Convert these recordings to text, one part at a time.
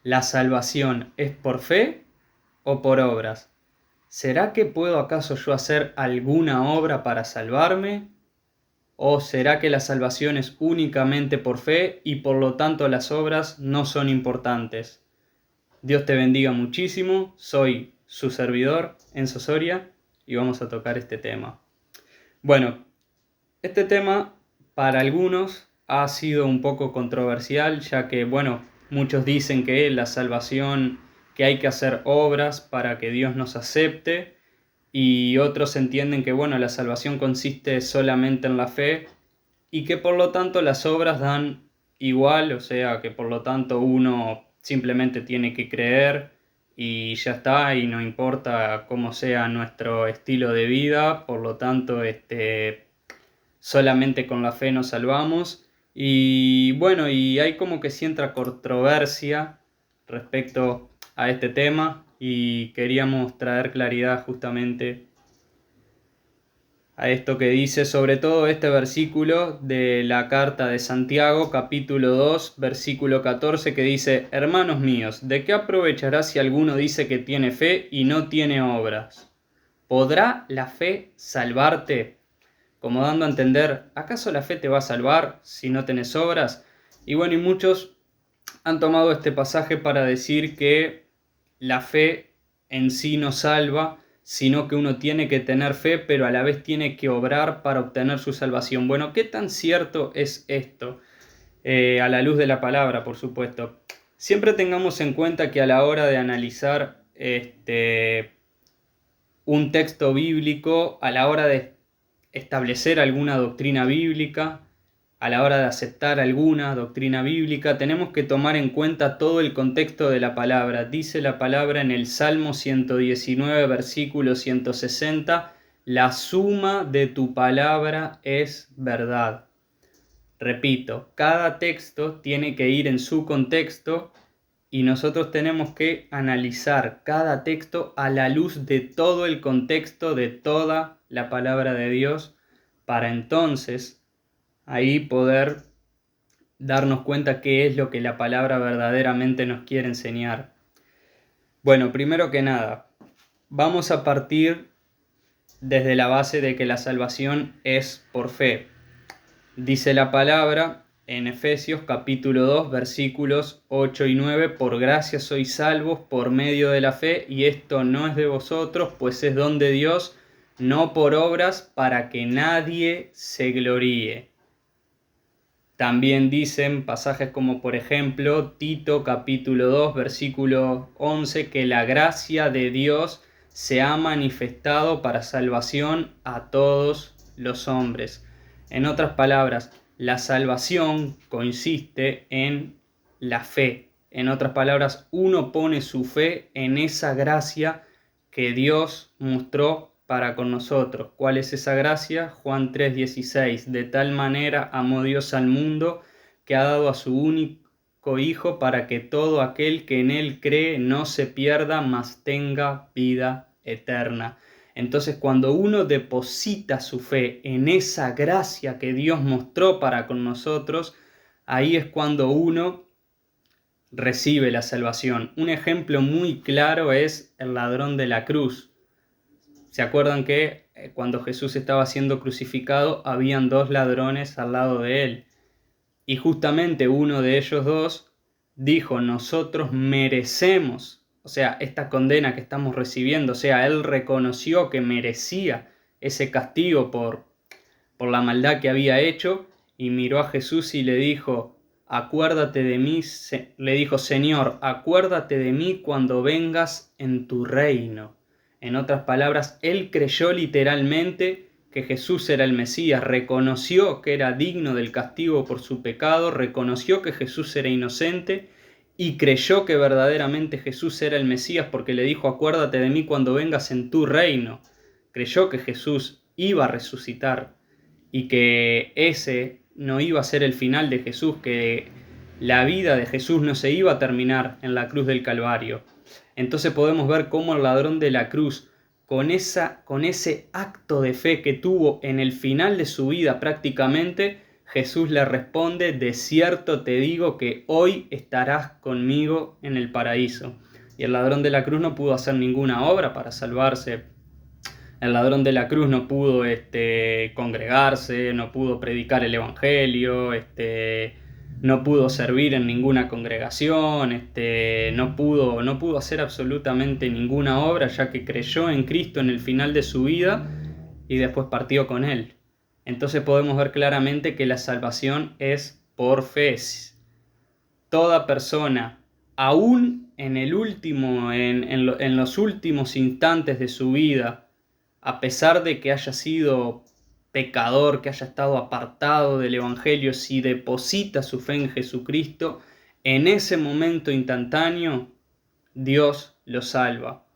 ¿La salvación es por fe o por obras? ¿Será que puedo acaso yo hacer alguna obra para salvarme? ¿O será que la salvación es únicamente por fe y por lo tanto las obras no son importantes? Dios te bendiga muchísimo, soy su servidor, Enzo Soria, y vamos a tocar este tema. Bueno, este tema para algunos ha sido un poco controversial, ya que, bueno, muchos dicen que la salvación, que hay que hacer obras para que Dios nos acepte, y otros entienden que, bueno, la salvación consiste solamente en la fe y que por lo tanto las obras dan igual, o sea, que por lo tanto uno simplemente tiene que creer y ya está, y no importa cómo sea nuestro estilo de vida, por lo tanto, solamente con la fe nos salvamos. Y bueno, y hay como que sí entra controversia respecto a este tema y queríamos traer claridad justamente a esto que dice sobre todo este versículo de la carta de Santiago, capítulo 2, versículo 14, que dice: Hermanos míos, ¿de qué aprovechará si alguno dice que tiene fe y no tiene obras? ¿Podrá la fe salvarte? Como dando a entender, ¿acaso la fe te va a salvar si no tenés obras? Y bueno, y muchos han tomado este pasaje para decir que la fe en sí no salva, sino que uno tiene que tener fe, pero a la vez tiene que obrar para obtener su salvación. Bueno, ¿qué tan cierto es esto? A la luz de la palabra, por supuesto. Siempre tengamos en cuenta que a la hora de analizar un texto bíblico, a la hora de establecer alguna doctrina bíblica, a la hora de aceptar alguna doctrina bíblica, tenemos que tomar en cuenta todo el contexto de la palabra. Dice la palabra en el Salmo 119, versículo 160, la suma de tu palabra es verdad. Repito, cada texto tiene que ir en su contexto y nosotros tenemos que analizar cada texto a la luz de todo el contexto de toda la palabra de Dios para entonces ahí poder darnos cuenta qué es lo que la palabra verdaderamente nos quiere enseñar. Bueno, primero que nada, vamos a partir desde la base de que la salvación es por fe. Dice la palabra en Efesios capítulo 2 versículos 8 y 9: por gracia sois salvos por medio de la fe, y esto no es de vosotros, pues es don de Dios, no por obras, para que nadie se gloríe. También dicen pasajes como por ejemplo Tito capítulo 2 versículo 11, que la gracia de Dios se ha manifestado para salvación a todos los hombres. En otras palabras, la salvación consiste en la fe. En otras palabras, uno pone su fe en esa gracia que Dios mostró para con nosotros. ¿Cuál es esa gracia? Juan 3:16. De tal manera amó Dios al mundo que ha dado a su único Hijo para que todo aquel que en Él cree no se pierda, mas tenga vida eterna. Entonces, cuando uno deposita su fe en esa gracia que Dios mostró para con nosotros, ahí es cuando uno recibe la salvación. Un ejemplo muy claro es el ladrón de la cruz. ¿Se acuerdan que cuando Jesús estaba siendo crucificado habían dos ladrones al lado de él? Y justamente uno de ellos dos dijo: nosotros merecemos, o sea, esta condena que estamos recibiendo, o sea, él reconoció que merecía ese castigo por la maldad que había hecho, y miró a Jesús y le dijo: acuérdate de mí, le dijo: Señor, acuérdate de mí cuando vengas en tu reino. En otras palabras, él creyó literalmente que Jesús era el Mesías, reconoció que era digno del castigo por su pecado, reconoció que Jesús era inocente y creyó que verdaderamente Jesús era el Mesías porque le dijo: acuérdate de mí cuando vengas en tu reino. Creyó que Jesús iba a resucitar y que ese no iba a ser el final de Jesús, que la vida de Jesús no se iba a terminar en la cruz del Calvario. Entonces podemos ver cómo el ladrón de la cruz, con ese acto de fe que tuvo en el final de su vida prácticamente, Jesús le responde: de cierto te digo que hoy estarás conmigo en el paraíso. Y el ladrón de la cruz no pudo hacer ninguna obra para salvarse. El ladrón de la cruz no pudo congregarse, no pudo predicar el evangelio, no pudo servir en ninguna congregación, no pudo hacer absolutamente ninguna obra, ya que creyó en Cristo en el final de su vida y después partió con él. Entonces podemos ver claramente que la salvación es por fe. Toda persona, aún en los últimos instantes de su vida, a pesar de que haya sido pecador, que haya estado apartado del Evangelio, si deposita su fe en Jesucristo, en ese momento instantáneo, Dios lo salva.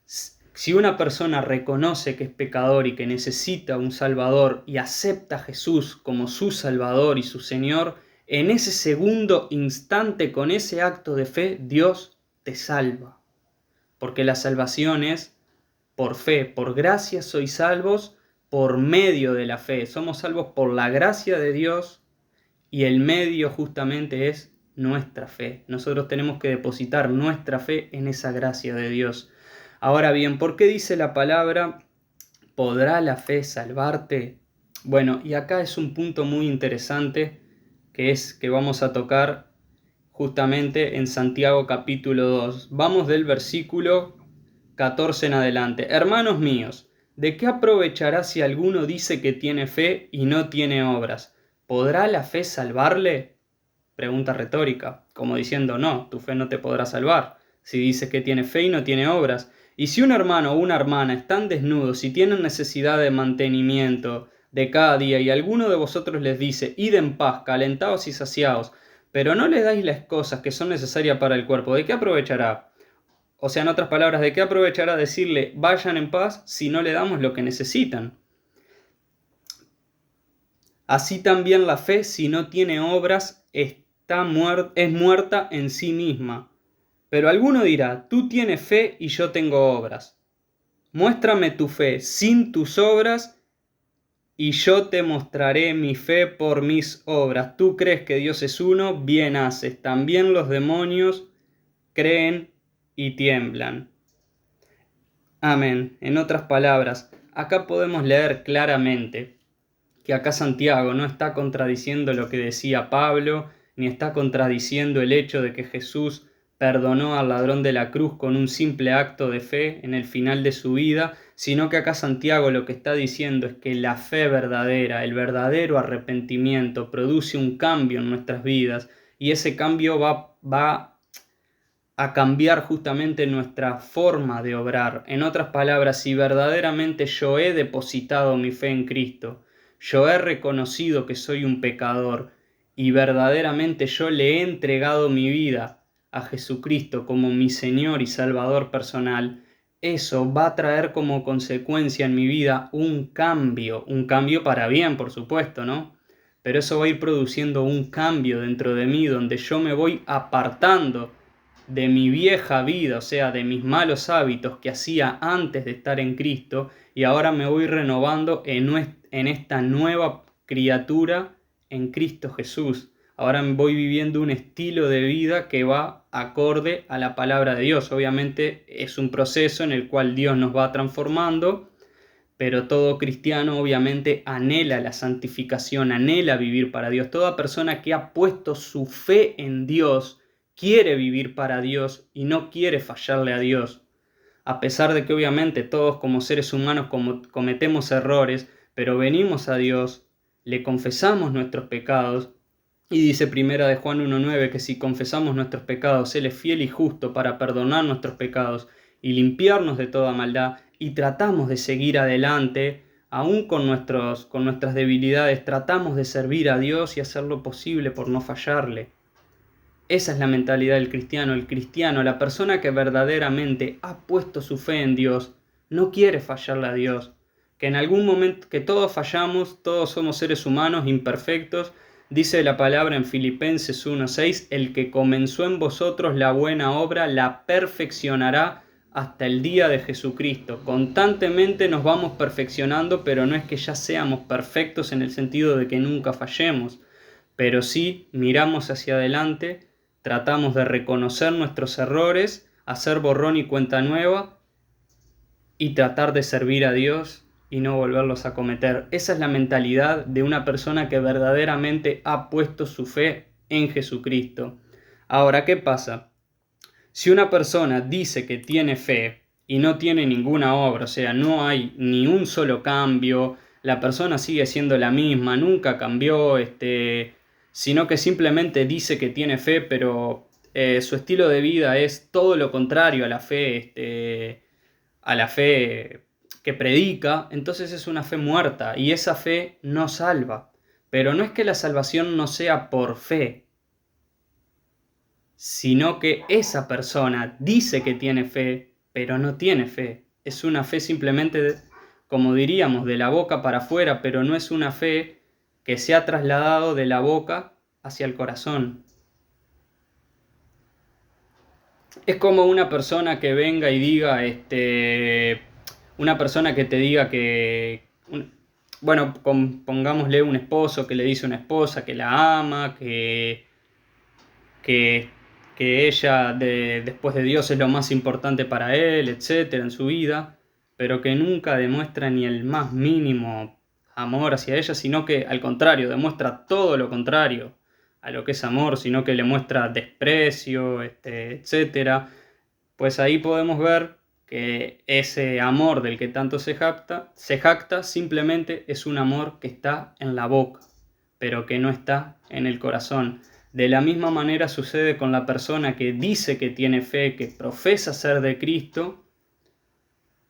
Si una persona reconoce que es pecador y que necesita un Salvador y acepta a Jesús como su Salvador y su Señor, en ese segundo instante, con ese acto de fe, Dios te salva. Porque la salvación es por fe, por gracia sois salvos por medio de la fe. Somos salvos por la gracia de Dios y el medio justamente es nuestra fe. Nosotros tenemos que depositar nuestra fe en esa gracia de Dios. Ahora bien, ¿por qué dice la palabra ¿podrá la fe salvarte? Bueno, y acá es un punto muy interesante que vamos a tocar justamente en Santiago capítulo 2. Vamos del versículo 14 en adelante. Hermanos míos, ¿de qué aprovechará si alguno dice que tiene fe y no tiene obras? ¿Podrá la fe salvarle? Pregunta retórica, como diciendo: no, tu fe no te podrá salvar si dices que tiene fe y no tiene obras. Y si un hermano o una hermana están desnudos y tienen necesidad de mantenimiento de cada día, y alguno de vosotros les dice: id en paz, calentaos y saciaos, pero no les dais las cosas que son necesarias para el cuerpo, ¿de qué aprovechará? O sea, en otras palabras, ¿de qué aprovechará decirle vayan en paz si no le damos lo que necesitan? Así también la fe, si no tiene obras, es muerta en sí misma. Pero alguno dirá: tú tienes fe y yo tengo obras. Muéstrame tu fe sin tus obras y yo te mostraré mi fe por mis obras. Tú crees que Dios es uno, bien haces. También los demonios creen y tiemblan. Amén. En otras palabras, acá podemos leer claramente que acá Santiago no está contradiciendo lo que decía Pablo, ni está contradiciendo el hecho de que Jesús perdonó al ladrón de la cruz con un simple acto de fe en el final de su vida, sino que acá Santiago lo que está diciendo es que la fe verdadera, el verdadero arrepentimiento, produce un cambio en nuestras vidas, y ese cambio va a cambiar justamente nuestra forma de obrar. En otras palabras, si verdaderamente yo he depositado mi fe en Cristo, yo he reconocido que soy un pecador y verdaderamente yo le he entregado mi vida a Jesucristo como mi Señor y Salvador personal, eso va a traer como consecuencia en mi vida un cambio para bien, por supuesto, ¿no? Pero eso va a ir produciendo un cambio dentro de mí, donde yo me voy apartando de mi vieja vida, o sea, de mis malos hábitos que hacía antes de estar en Cristo, y ahora me voy renovando en esta nueva criatura en Cristo Jesús. Ahora voy viviendo un estilo de vida que va acorde a la palabra de Dios. Obviamente es un proceso en el cual Dios nos va transformando, pero todo cristiano obviamente anhela la santificación, anhela vivir para Dios. Toda persona que ha puesto su fe en Dios quiere vivir para Dios y no quiere fallarle a Dios. A pesar de que obviamente todos como seres humanos cometemos errores, pero venimos a Dios, le confesamos nuestros pecados, y dice Primera de Juan 1:9 que si confesamos nuestros pecados, Él es fiel y justo para perdonar nuestros pecados y limpiarnos de toda maldad, y tratamos de seguir adelante, aún con nuestras debilidades, tratamos de servir a Dios y hacer lo posible por no fallarle. Esa es la mentalidad del cristiano. El cristiano, la persona que verdaderamente ha puesto su fe en Dios, no quiere fallarle a Dios. Que en algún momento, que todos fallamos, todos somos seres humanos imperfectos. Dice la palabra en Filipenses 1:6, el que comenzó en vosotros la buena obra la perfeccionará hasta el día de Jesucristo. Constantemente nos vamos perfeccionando, pero no es que ya seamos perfectos en el sentido de que nunca fallemos, pero sí miramos hacia adelante, tratamos de reconocer nuestros errores, hacer borrón y cuenta nueva y tratar de servir a Dios y no volverlos a cometer. Esa es la mentalidad de una persona que verdaderamente ha puesto su fe en Jesucristo. Ahora, ¿qué pasa? Si una persona dice que tiene fe y no tiene ninguna obra, o sea, no hay ni un solo cambio, la persona sigue siendo la misma, nunca cambió, sino que simplemente dice que tiene fe, pero su estilo de vida es todo lo contrario a la fe que predica, entonces es una fe muerta y esa fe no salva. Pero no es que la salvación no sea por fe, sino que esa persona dice que tiene fe, pero no tiene fe. Es una fe simplemente, como diríamos, de la boca para afuera, pero no es una fe que se ha trasladado de la boca hacia el corazón. Es como una persona que venga y diga, una persona que te diga que, bueno, pongámosle un esposo que le dice a una esposa que la ama, que, que ella después de Dios es lo más importante para él, etcétera, en su vida, pero que nunca demuestra ni el más mínimo amor hacia ella, sino que al contrario, demuestra todo lo contrario a lo que es amor, sino que le muestra desprecio, etcétera. Pues ahí podemos ver que ese amor del que tanto se jacta simplemente es un amor que está en la boca, pero que no está en el corazón. De la misma manera sucede con la persona que dice que tiene fe, que profesa ser de Cristo,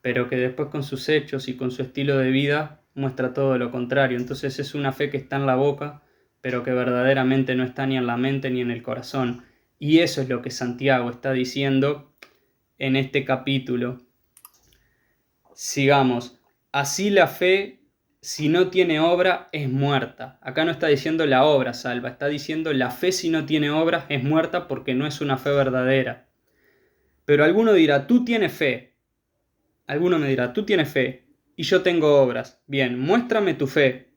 pero que después con sus hechos y con su estilo de vida muestra todo lo contrario. Entonces es una fe que está en la boca, pero que verdaderamente no está ni en la mente ni en el corazón. Y eso es lo que Santiago está diciendo en este capítulo. Sigamos. Así la fe, si no tiene obra, es muerta. Acá no está diciendo la obra salva, está diciendo la fe si no tiene obras es muerta porque no es una fe verdadera. Pero alguno dirá, tú tienes fe. Alguno me dirá, tú tienes fe y yo tengo obras. Bien, muéstrame tu fe.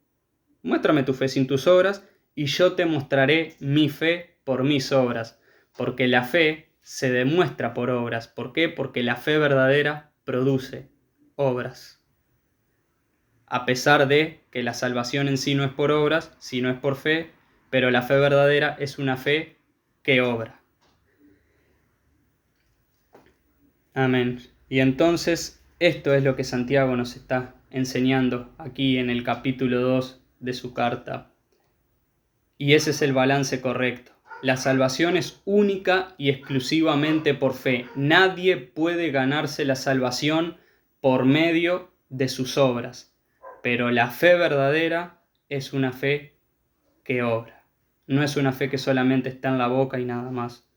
Muéstrame tu fe sin tus obras y yo te mostraré mi fe por mis obras. Porque la fe se demuestra por obras. ¿Por qué? Porque la fe verdadera produce obras. A pesar de que la salvación en sí no es por obras, sino es por fe, pero la fe verdadera es una fe que obra. Amén. Y entonces esto es lo que Santiago nos está enseñando aquí en el capítulo 2 de su carta. Y ese es el balance correcto. La salvación es única y exclusivamente por fe. Nadie puede ganarse la salvación por medio de sus obras. Pero la fe verdadera es una fe que obra. No es una fe que solamente está en la boca y nada más.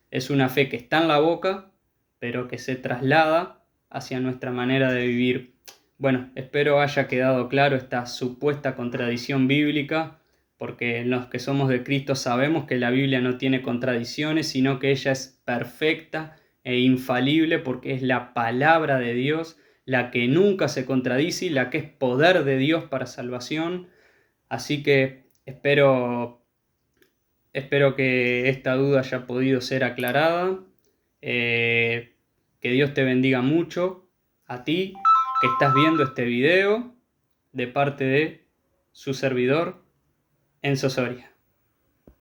Es una fe que está en la boca, pero que se traslada hacia nuestra manera de vivir. Bueno, espero haya quedado claro esta supuesta contradicción bíblica, porque los que somos de Cristo sabemos que la Biblia no tiene contradicciones, sino que ella es perfecta e infalible porque es la palabra de Dios, la que nunca se contradice y la que es poder de Dios para salvación. Así que espero que esta duda haya podido ser aclarada. Que Dios te bendiga mucho a ti que estás viendo este video de parte de su servidor Enzo Soria.